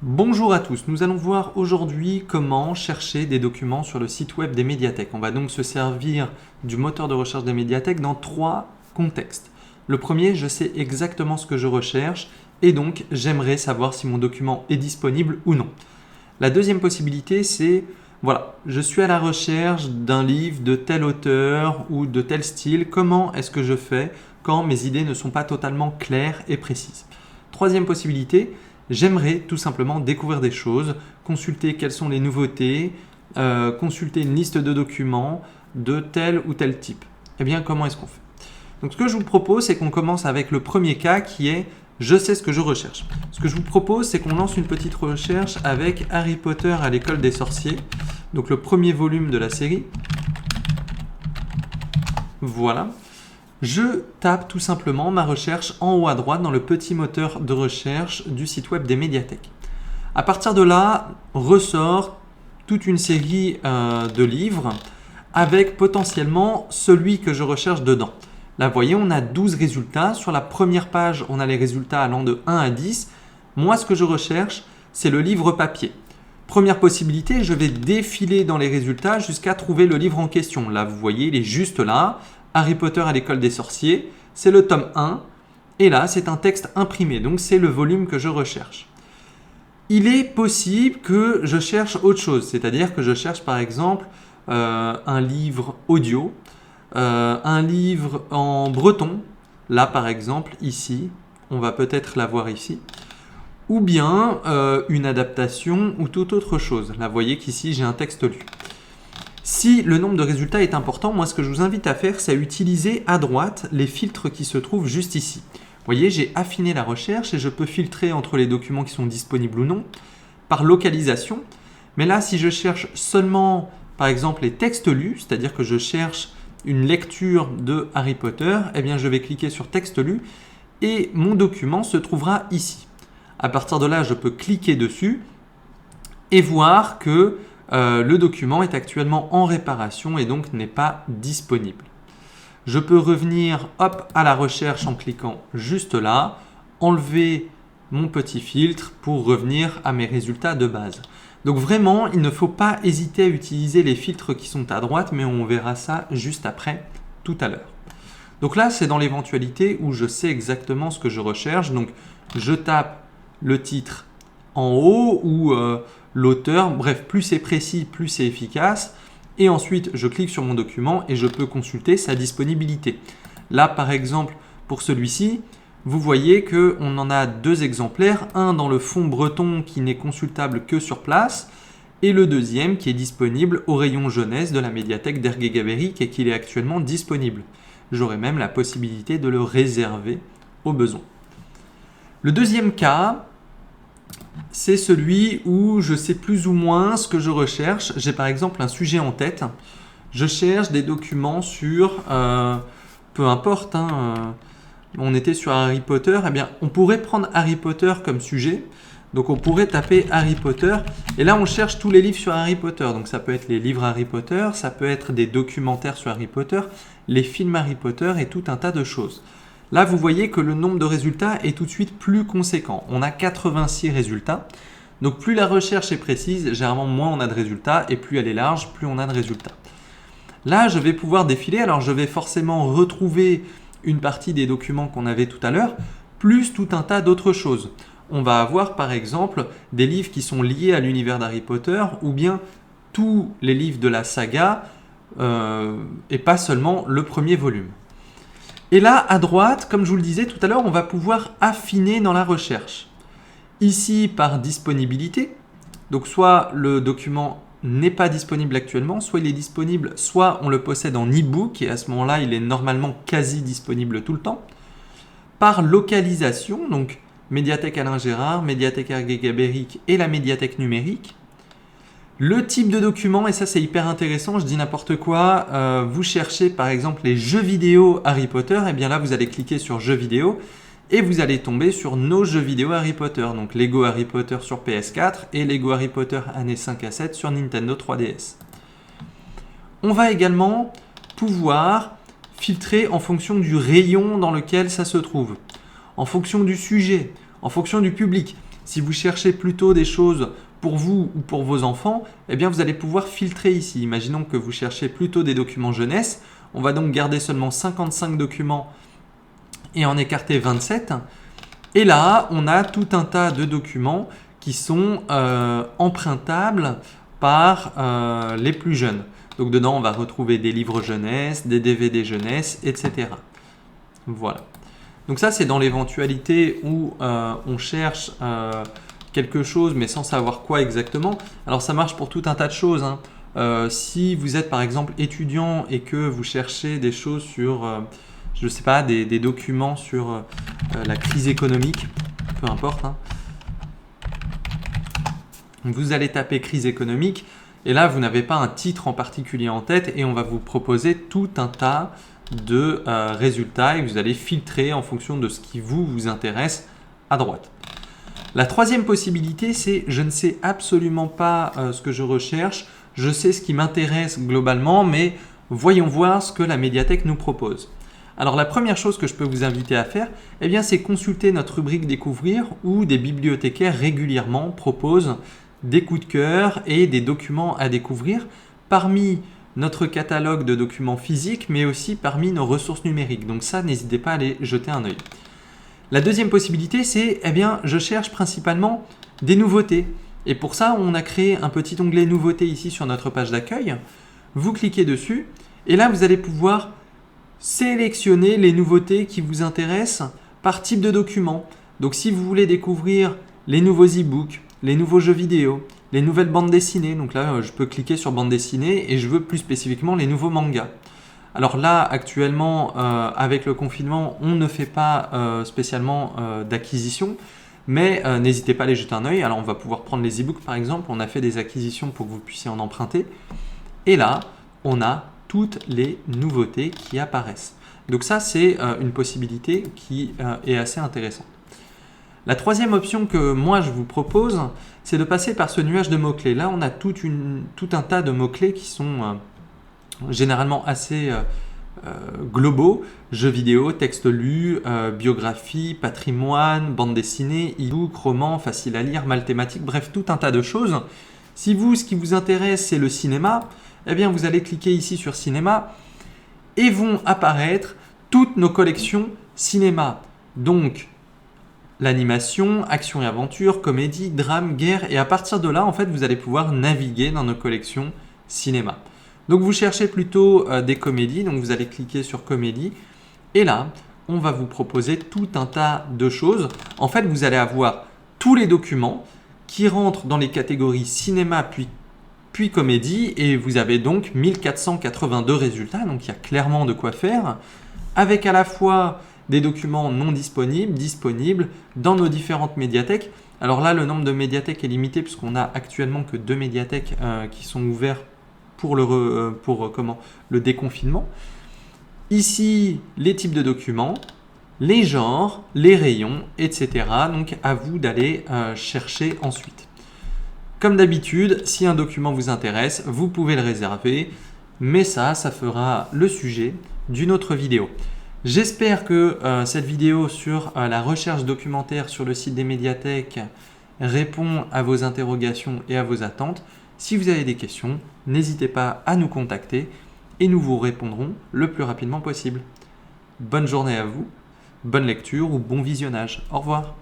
Bonjour à tous, nous allons voir aujourd'hui comment chercher des documents sur le site web des médiathèques. On va donc se servir du moteur de recherche des médiathèques dans trois contextes. Le premier, je sais exactement ce que je recherche et donc j'aimerais savoir si mon document est disponible ou non. La deuxième possibilité, c'est voilà, je suis à la recherche d'un livre de tel auteur ou de tel style. Comment est-ce que je fais quand mes idées ne sont pas totalement claires et précises? Troisième possibilité, j'aimerais tout simplement découvrir des choses, consulter quelles sont les nouveautés, consulter une liste de documents de tel ou tel type. Eh bien, comment est-ce qu'on fait? Donc, ce que je vous propose, c'est qu'on commence avec le premier cas qui est « Je sais ce que je recherche ». Ce que je vous propose, c'est qu'on lance une petite recherche avec Harry Potter à l'école des sorciers, donc le premier volume de la série. Voilà. Je tape tout simplement ma recherche en haut à droite dans le petit moteur de recherche du site web des médiathèques. À partir de là, ressort toute une série de livres avec potentiellement celui que je recherche dedans. Là, vous voyez, on a 12 résultats. Sur la première page, on a les résultats allant de 1 à 10. Moi, ce que je recherche, c'est le livre papier. Première possibilité, je vais défiler dans les résultats jusqu'à trouver le livre en question. Là, vous voyez, il est juste là. Harry Potter à l'école des sorciers, c'est le tome 1. Et là, c'est un texte imprimé, donc c'est le volume que je recherche. Il est possible que je cherche autre chose, c'est-à-dire que je cherche par exemple un livre audio, un livre en breton. Là, par exemple, ici, on va peut-être l'avoir ici. Ou bien une adaptation ou toute autre chose. Là, vous voyez qu'ici, j'ai un texte lu. Si le nombre de résultats est important, moi ce que je vous invite à faire, c'est à utiliser à droite les filtres qui se trouvent juste ici. Vous voyez, j'ai affiné la recherche et je peux filtrer entre les documents qui sont disponibles ou non par localisation. Mais là, si je cherche seulement, par exemple, les textes lus, c'est-à-dire que je cherche une lecture de Harry Potter, eh bien je vais cliquer sur texte lu et mon document se trouvera ici. À partir de là, je peux cliquer dessus et voir que le document est actuellement en réparation et donc n'est pas disponible. Je peux revenir à la recherche en cliquant juste là, enlever mon petit filtre pour revenir à mes résultats de base. Donc vraiment, il ne faut pas hésiter à utiliser les filtres qui sont à droite, mais on verra ça juste après, tout à l'heure. Donc là, c'est dans l'éventualité où je sais exactement ce que je recherche. Donc je tape le titre en haut ou l'auteur, bref, plus c'est précis, plus c'est efficace. Et ensuite, je clique sur mon document et je peux consulter sa disponibilité. Là, par exemple, pour celui-ci, vous voyez qu'on en a deux exemplaires, un dans le fond breton qui n'est consultable que sur place et le deuxième qui est disponible au rayon jeunesse de la médiathèque d'Ergué-Gabéric et qui est actuellement disponible. J'aurai même la possibilité de le réserver au besoin. Le deuxième cas, c'est celui où je sais plus ou moins ce que je recherche. J'ai par exemple un sujet en tête. Je cherche des documents sur, peu importe, on était sur Harry Potter. Eh bien, on pourrait prendre Harry Potter comme sujet. Donc on pourrait taper Harry Potter. Et là, on cherche tous les livres sur Harry Potter. Donc ça peut être les livres Harry Potter, ça peut être des documentaires sur Harry Potter, les films Harry Potter et tout un tas de choses. Là, vous voyez que le nombre de résultats est tout de suite plus conséquent. On a 86 résultats. Donc, plus la recherche est précise, généralement moins on a de résultats et plus elle est large, plus on a de résultats. Là, je vais pouvoir défiler. Alors, je vais forcément retrouver une partie des documents qu'on avait tout à l'heure, plus tout un tas d'autres choses. On va avoir par exemple des livres qui sont liés à l'univers d'Harry Potter ou bien tous les livres de la saga et pas seulement le premier volume. Et là, à droite, comme je vous le disais tout à l'heure, on va pouvoir affiner dans la recherche. Ici, par disponibilité, donc soit le document n'est pas disponible actuellement, soit il est disponible, soit on le possède en e-book et à ce moment-là, il est normalement quasi disponible tout le temps. Par localisation, donc médiathèque Alain Gérard, médiathèque Ergué-Gabéric et la médiathèque numérique. Le type de document, et ça c'est hyper intéressant, je dis n'importe quoi, vous cherchez par exemple les jeux vidéo Harry Potter, et bien là vous allez cliquer sur jeux vidéo et vous allez tomber sur nos jeux vidéo Harry Potter, donc Lego Harry Potter sur PS4 et Lego Harry Potter années 5 à 7 sur Nintendo 3DS. On va également pouvoir filtrer en fonction du rayon dans lequel ça se trouve, en fonction du sujet, en fonction du public. Si vous cherchez plutôt des choses pour vous ou pour vos enfants, eh bien vous allez pouvoir filtrer ici. Imaginons que vous cherchez plutôt des documents jeunesse. On va donc garder seulement 55 documents et en écarter 27. Et là, on a tout un tas de documents qui sont empruntables par les plus jeunes. Donc dedans, on va retrouver des livres jeunesse, des DVD jeunesse, etc. Voilà. Donc ça, c'est dans l'éventualité où on cherche quelque chose, mais sans savoir quoi exactement. Alors ça marche pour tout un tas de choses, hein. Si vous êtes par exemple étudiant et que vous cherchez des choses sur, je ne sais pas, des documents sur la crise économique, peu importe, hein. Vous allez taper crise économique et là, vous n'avez pas un titre en particulier en tête et on va vous proposer tout un tas de résultats et vous allez filtrer en fonction de ce qui vous intéresse à droite. La troisième possibilité, c'est je ne sais absolument pas ce que je recherche, je sais ce qui m'intéresse globalement, mais voyons voir ce que la médiathèque nous propose. Alors la première chose que je peux vous inviter à faire, eh bien, c'est consulter notre rubrique Découvrir où des bibliothécaires régulièrement proposent des coups de cœur et des documents à découvrir parmi notre catalogue de documents physiques, mais aussi parmi nos ressources numériques. Donc ça, n'hésitez pas à aller jeter un œil. La deuxième possibilité, c'est, eh bien, je cherche principalement des nouveautés. Et pour ça, on a créé un petit onglet nouveautés ici sur notre page d'accueil. Vous cliquez dessus et là, vous allez pouvoir sélectionner les nouveautés qui vous intéressent par type de document. Donc si vous voulez découvrir les nouveaux e-books, les nouveaux jeux vidéo, les nouvelles bandes dessinées, donc là je peux cliquer sur bande dessinée et je veux plus spécifiquement les nouveaux mangas. Alors là actuellement avec le confinement on ne fait pas spécialement d'acquisition, mais n'hésitez pas à aller jeter un œil. Alors on va pouvoir prendre les e-books par exemple, on a fait des acquisitions pour que vous puissiez en emprunter et là on a toutes les nouveautés qui apparaissent. Donc ça c'est une possibilité qui est assez intéressante. La troisième option que moi je vous propose, c'est de passer par ce nuage de mots-clés. Là, on a tout un tas de mots-clés qui sont généralement assez globaux. Jeux vidéo, texte lu, biographie, patrimoine, bande dessinée, e-book, roman, facile à lire, mal thématique, bref, tout un tas de choses. Si vous, ce qui vous intéresse, c'est le cinéma, eh bien, vous allez cliquer ici sur cinéma et vont apparaître toutes nos collections cinéma. Donc, l'animation, action et aventure, comédie, drame, guerre. Et à partir de là, en fait, vous allez pouvoir naviguer dans nos collections cinéma. Donc, vous cherchez plutôt des comédies. Donc, vous allez cliquer sur comédie. Et là, on va vous proposer tout un tas de choses. En fait, vous allez avoir tous les documents qui rentrent dans les catégories cinéma puis comédie. Et vous avez donc 1482 résultats. Donc, il y a clairement de quoi faire. Avec à la fois des documents non disponibles dans nos différentes médiathèques. Alors là, le nombre de médiathèques est limité puisqu'on n'a actuellement que 2 médiathèques qui sont ouvertes pour le déconfinement. Ici, les types de documents, les genres, les rayons, etc. Donc à vous d'aller chercher ensuite. Comme d'habitude, si un document vous intéresse, vous pouvez le réserver, mais ça fera le sujet d'une autre vidéo. J'espère que cette vidéo sur la recherche documentaire sur le site des médiathèques répond à vos interrogations et à vos attentes. Si vous avez des questions, n'hésitez pas à nous contacter et nous vous répondrons le plus rapidement possible. Bonne journée à vous, bonne lecture ou bon visionnage. Au revoir.